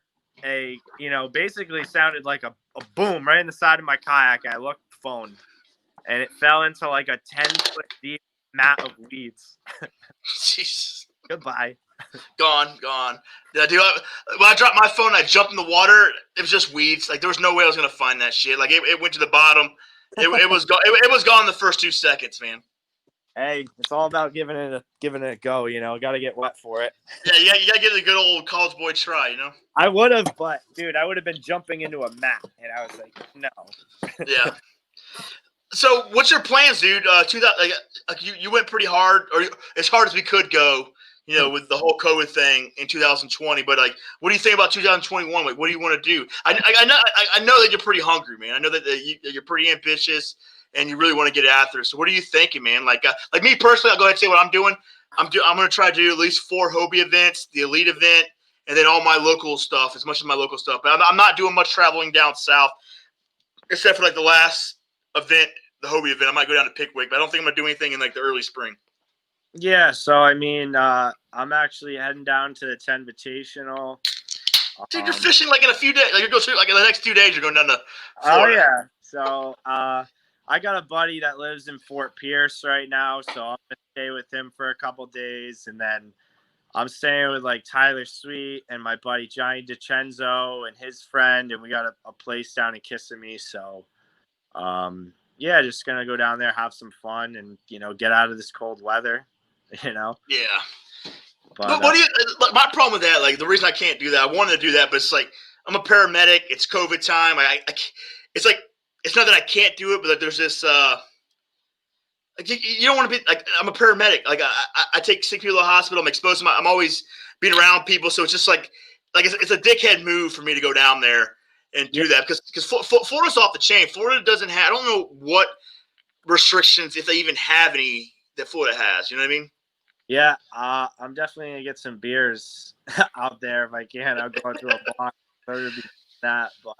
basically sounded like a boom right in the side of my kayak. I looked phone, and it fell into like a 10-foot deep mat of weeds. Jesus. Goodbye. Gone. Yeah, dude, when I dropped my phone, I jumped in the water. It was just weeds. Like there was no way I was gonna find that shit. Like it went to the bottom. It was gone. It was gone in the first 2 seconds, man. Hey, it's all about giving it a go. Got to get wet for it. Yeah, you gotta give it a good old college boy try. I would have, but dude, I would have been jumping into a mat, and I was like, no. Yeah. So, what's your plans, dude? You went pretty hard, or as hard as we could go, with the whole COVID thing in 2020. But what do you think about 2021? Like, what do you want to do? I know that you're pretty hungry, man. I know that you're pretty ambitious and you really want to get after it. So, what are you thinking, man? Like me personally, I'll go ahead and say what I'm doing. I'm going to try to do at least 4 Hobie events, the Elite event, and then all my local stuff, as much as my local stuff. But I'm not doing much traveling down south, except for the last event, the Hobie event. I might go down to Pickwick, but I don't think I'm gonna do anything in the early spring. Yeah, so I mean, I'm actually heading down to the 10 Invitational. Dude, you're fishing in a few days. You're going to in the next 2 days. You're going down to Florida. Oh yeah. So I got a buddy that lives in Fort Pierce right now, so I'm gonna stay with him for a couple days, and then I'm staying with Tyler Sweet and my buddy Johnny DiCenzo and his friend, and we got a place down in Kissimmee. So yeah, just gonna go down there, have some fun, and get out of this cold weather. Yeah. But what do you? My problem with that, the reason I can't do that, I wanted to do that, but it's I'm a paramedic. It's COVID time. It's it's not that I can't do it, but there's this. You don't want to be I'm a paramedic. I take sick people to the hospital. I'm exposed to I'm always being around people, so it's just it's a dickhead move for me to go down there and do that because Florida's off the chain. Florida doesn't have. I don't know what restrictions, if they even have any, that Florida has. You know what I mean? Yeah, I'm definitely gonna get some beers out there if I can. I'll go to a bar. That, but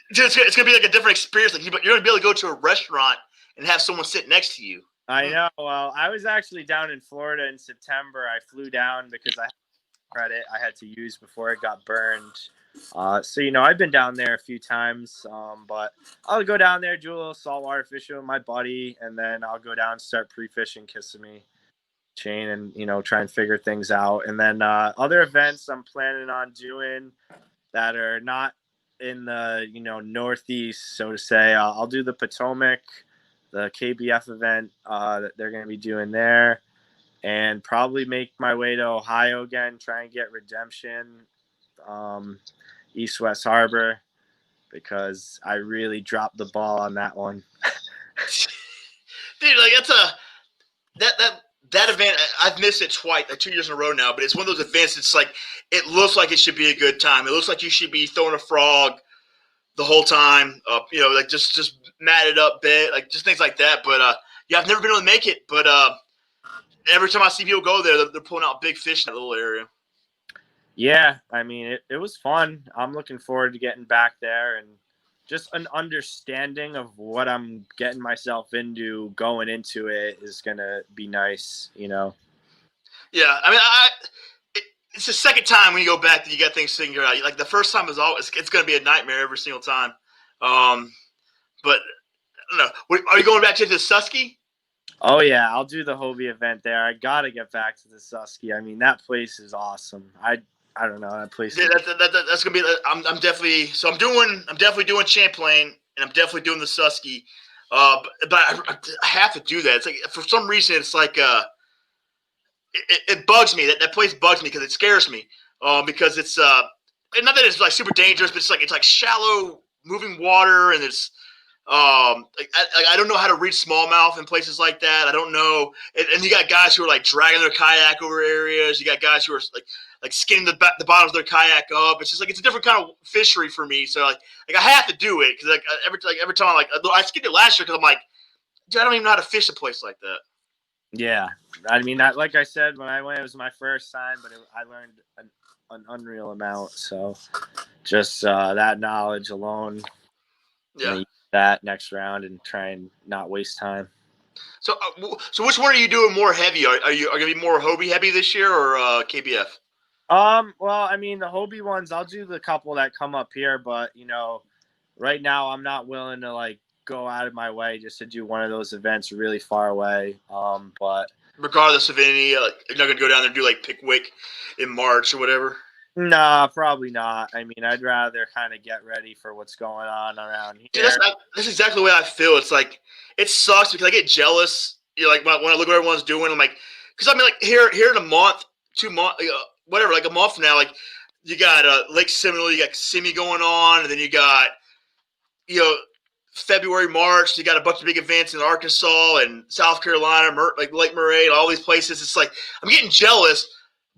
it's gonna be a different experience. You're gonna be able to go to a restaurant and have someone sit next to you. I know. Well, I was actually down in Florida in September. I flew down because I had credit I had to use before it got burned. So I've been down there a few times, but I'll go down there, do a little saltwater fishing with my buddy, and then I'll go down and start pre-fishing Kissimmee chain and try and figure things out. And then other events I'm planning on doing that are not in the northeast, so to say. I'll do the Potomac, the KBF event that they're going to be doing there, and probably make my way to Ohio again, try and get Redemption, East West Harbor, because I really dropped the ball on that one. Dude, that event, I've missed it twice, 2 years in a row now, but it's one of those events. It's it looks like it should be a good time. It looks like you should be throwing a frog the whole time, just matted up bed, just things like that. But yeah, I've never been able to make it. But every time I see people go there, they're pulling out big fish in that little area. Yeah, I mean, it was fun. I'm looking forward to getting back there and just an understanding of what I'm getting myself into going into it is going to be nice, Yeah, I mean, it's the second time when you go back that you got things figured out. The first time is always, it's going to be a nightmare every single time. But I don't know. Are you going back to the Susky? Oh yeah, I'll do the Hobie event there. I got to get back to the Susky. I mean, that place is awesome. I don't know, that place. Yeah, that's gonna be. I'm definitely. So I'm definitely doing Champlain, and I'm definitely doing the Susky. But I have to do that. It's for some reason it's it bugs me. That place bugs me because it scares me. Because it's and not that it's super dangerous, but it's shallow moving water, and it's I don't know how to read smallmouth in places like that. I don't know, and you got guys who are dragging their kayak over areas. You got guys who are skinning the bottoms of their kayak up. It's just it's a different kind of fishery for me. So I have to do it because every time I skinned it last year because I'm dude, I don't even know how to fish a place like that. Yeah, I mean, like I said, when I went, it was my first time, but I learned an unreal amount. So just that knowledge alone, yeah. That next round and try and not waste time. So which one are you doing more heavy? Are you gonna be more Hobie heavy this year or KBF? Well, I mean, the Hobie ones, I'll do the couple that come up here, but right now I'm not willing to go out of my way just to do one of those events really far away. But regardless of any. You're not gonna go down there and do like Pickwick in March or whatever. Nah, probably not. I mean, I'd rather kind of get ready for what's going on around Dude, here. that's exactly the way I feel. It's like it sucks because I get jealous. You know, like when I look at what everyone's doing, I'm like, because I mean, like here in a month, 2 months, whatever, like a month from now, like you got Lake Seminole, you got Kissimmee going on, and then you got February, March, you got a bunch of big events in Arkansas and South Carolina, like Lake Murray, and all these places. It's like I'm getting jealous,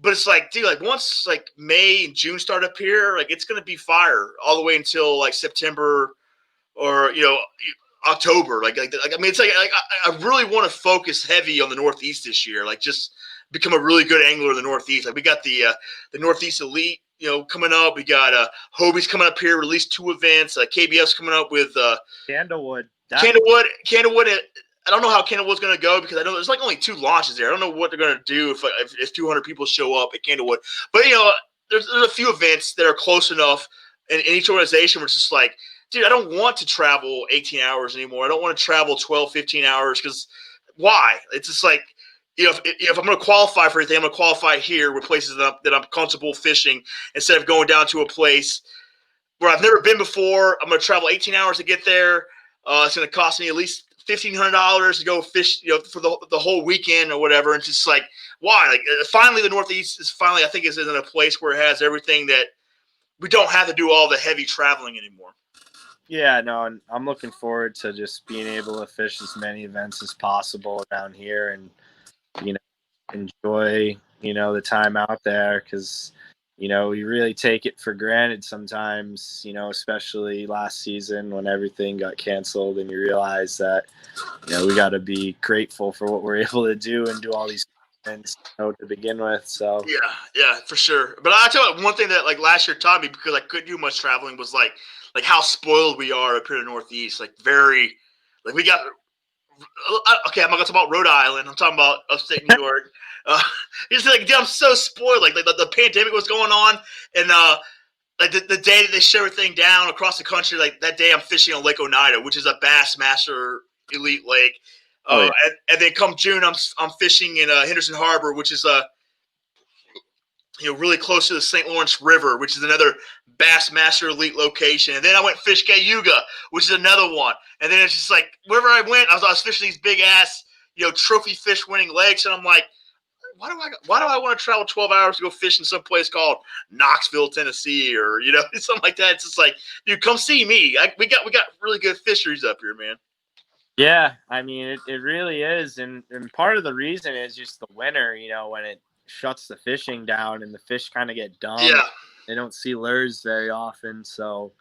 but it's like, dude, like once like May and June start up here, like it's gonna be fire all the way until like September or October. I mean, it's like I really want to focus heavy on the Northeast this year. Like just become a really good angler in the Northeast. Like we got the Northeast Elite, coming up. We got Hobie's coming up here. Released 2 events. KBF's coming up with Candlewood. Candlewood. I don't know how Candlewood's going to go because I know there's like only 2 launches there. I don't know what they're going to do if 200 people show up at Candlewood. But there's a few events that are close enough in each organization where it's just like, dude, I don't want to travel 18 hours anymore. I don't want to travel 12, 15 hours because why? It's just like, if I'm going to qualify for anything, I'm going to qualify here with places that I'm comfortable fishing instead of going down to a place where I've never been before. I'm going to travel 18 hours to get there. It's going to cost me at least $1,500 to go fish, for the whole weekend or whatever. And it's just like, why? Like, finally, the Northeast I think, is in a place where it has everything that we don't have to do all the heavy traveling anymore. Yeah, no, and I'm looking forward to just being able to fish as many events as possible down here and, enjoy, the time out there because, we really take it for granted sometimes, especially last season when everything got canceled and you realize that, we got to be grateful for what we're able to do and do all these things to begin with. So yeah, for sure. But I tell you one thing that like last year taught me, because I couldn't do much traveling, was like how spoiled we are up here in the Northeast. Like very, like we got. Okay, I'm not gonna talk about Rhode Island. I'm talking about upstate New York. It's like, dude, I'm so spoiled. Like the pandemic was going on, and like the day that they shut everything down across the country, like that day I'm fishing on Lake Oneida, which is a Bassmaster elite lake. And then come June, I'm fishing in Henderson Harbor, which is really close to the St. Lawrence River, which is another Bassmaster elite location. And then I went fish Cayuga, which is another one. And then it's just like wherever I went, I was fishing these big ass, trophy fish winning lakes, and I'm like, why do I want to travel 12 hours to go fish in some place called Knoxville, Tennessee, or something like that? It's just like, dude, come see me. We got really good fisheries up here, man. Yeah, I mean, it really is, and part of the reason is just the winter. When it shuts the fishing down and the fish kind of get dumb. Yeah. They don't see lures very often, so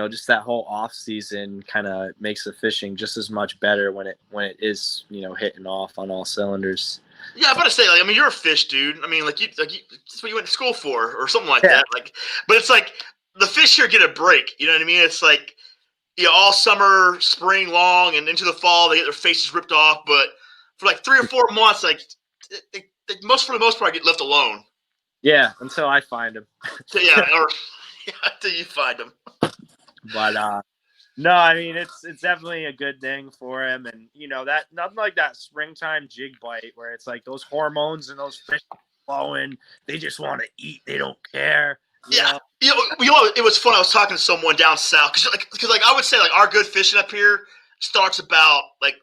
just that whole off season kind of makes the fishing just as much better when it is hitting off on all cylinders. Yeah, I'm about to say, like, I mean, you're a fish dude. I mean, that's what you went to school for, or something like that. Like, but it's like the fish here get a break. You know what I mean? It's like, all summer, spring long, and into the fall, they get their faces ripped off. But for like 3 or 4 months, like, they for the most part, get left alone. Yeah, until I find them. So, yeah, until you find them. But no, I mean it's definitely a good thing for him, and that nothing like that springtime jig bite where it's like those hormones and those fish flowing, they just want to eat, they don't care. Yeah, it was fun. I was talking to someone down south because I would say like our good fishing up here starts about like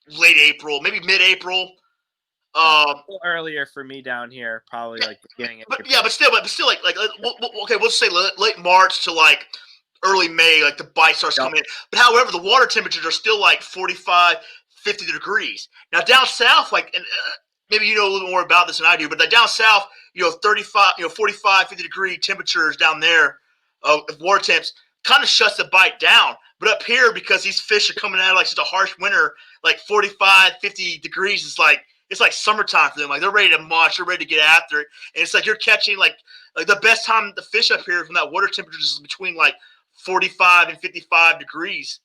late April, maybe mid-April. A little earlier for me down here, probably like beginning. But still, like okay, we'll just say late March to like early May, like the bite starts coming in. But however, the water temperatures are still like 45, 50 degrees. Now down south, like, and maybe you know a little more about this than I do, but like down south, 35, 45, 50 degree temperatures down there, water temps kind of shuts the bite down. But up here, because these fish are coming out of like such a harsh winter, like 45, 50 degrees is like, it's like summertime for them. Like they're ready to munch, they're ready to get after it. And it's like you're catching like the best time to fish up here from that water temperature is between like 45 and 55 degrees.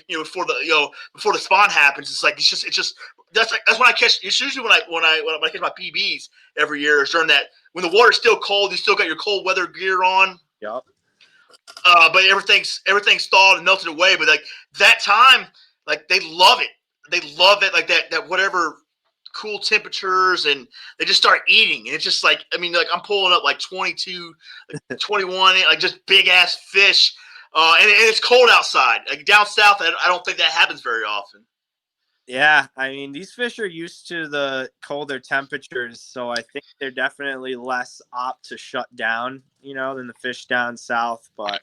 Before the spawn happens. It's like it's just that's when I catch. It's usually when I catch my PBs every year. Is during that when the water's still cold. You still got your cold weather gear on. Yep. But everything's thawed and melted away. But like that time, like they love it. They love it. Like that whatever cool temperatures, and they just start eating. And it's just like, I mean, like I'm pulling up like 22, 21, like just big ass fish. And it's cold outside. Like down south, I don't think that happens very often. Yeah, I mean, these fish are used to the colder temperatures, so I think they're definitely less apt to shut down, than the fish down south. But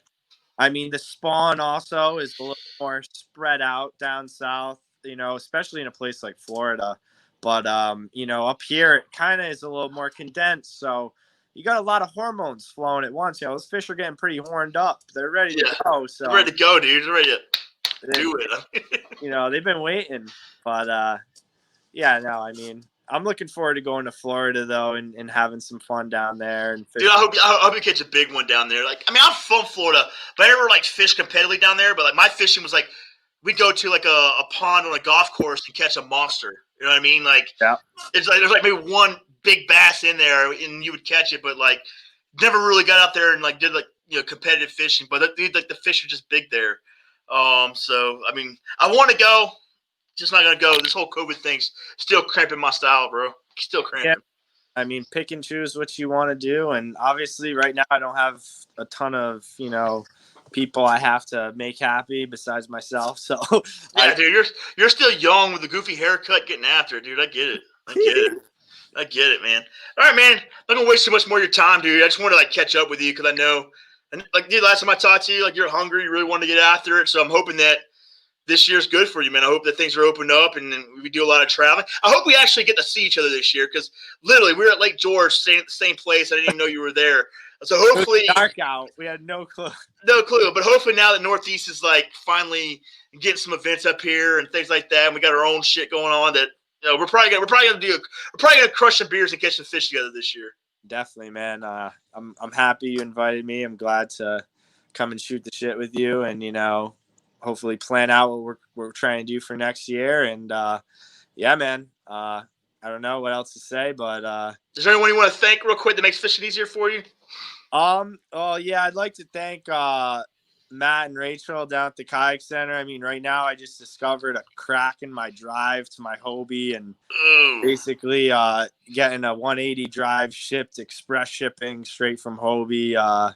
I mean, the spawn also is a little more spread out down south, especially in a place like Florida. But up here it kind of is a little more condensed, so you got a lot of hormones flowing at once. Those fish are getting pretty horned up. They're ready to go. So they're ready to go, dude. They're ready to do it. They've been waiting. But yeah, no, I mean, I'm looking forward to going to Florida though, and having some fun down there. And dude, I hope you catch a big one down there. Like, I mean, I'm from Florida, but I never like fish competitively down there. But like my fishing was like, we'd go to like a pond on a golf course and catch a monster. You know what I mean? Like, yeah. It's like there's like maybe one big bass in there, and you would catch it, but like never really got out there and like did like competitive fishing. But like the fish are just big there. So I mean, I want to go. Just not gonna go. This whole COVID thing's still cramping my style, bro. Still cramping. Yeah. I mean, pick and choose what you want to do, and obviously, right now, I don't have a ton of people I have to make happy besides myself. So yeah, dude, you're still young with a goofy haircut, getting after it, dude. I get it. I get it, man. All right, man. I'm not gonna waste too much more of your time, dude. I just wanted to like catch up with you because I know, and like, dude, last time I talked to you, like you're hungry, you really want to get after it. So I'm hoping that this year's good for you, man. I hope that things are opened up and we do a lot of traveling. I hope we actually get to see each other this year because literally we were at Lake George, staying at the same place. I didn't even know you were there. So hopefully, it was dark out. We had no clue. No clue. But hopefully now that Northeast is like finally getting some events up here and things like that, and we got our own shit going on. That we're probably gonna crush some beers and catch some fish together this year. Definitely, man. I'm happy you invited me. I'm glad to come and shoot the shit with you, and hopefully plan out what we're trying to do for next year. And yeah, man. I don't know what else to say, but is there anyone you want to thank real quick that makes fishing easier for you? Oh yeah, I'd like to thank Matt and Rachel down at the kayak center. I mean, right now I just discovered a crack in my drive to my Hobie, and basically getting a 180 drive shipped, express shipping straight from Hobie,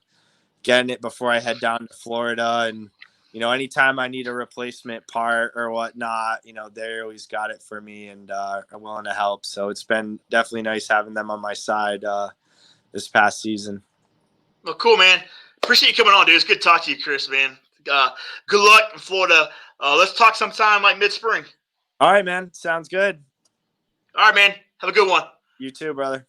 getting it before I head down to Florida. And anytime I need a replacement part or whatnot, they always got it for me and are willing to help. So it's been definitely nice having them on my side this past season. Well, cool, man. Appreciate you coming on, dude. It's good to talk to you, Chris, man. Good luck in Florida. Let's talk sometime like mid-spring. All right, man. Sounds good. All right, man. Have a good one. You too, brother.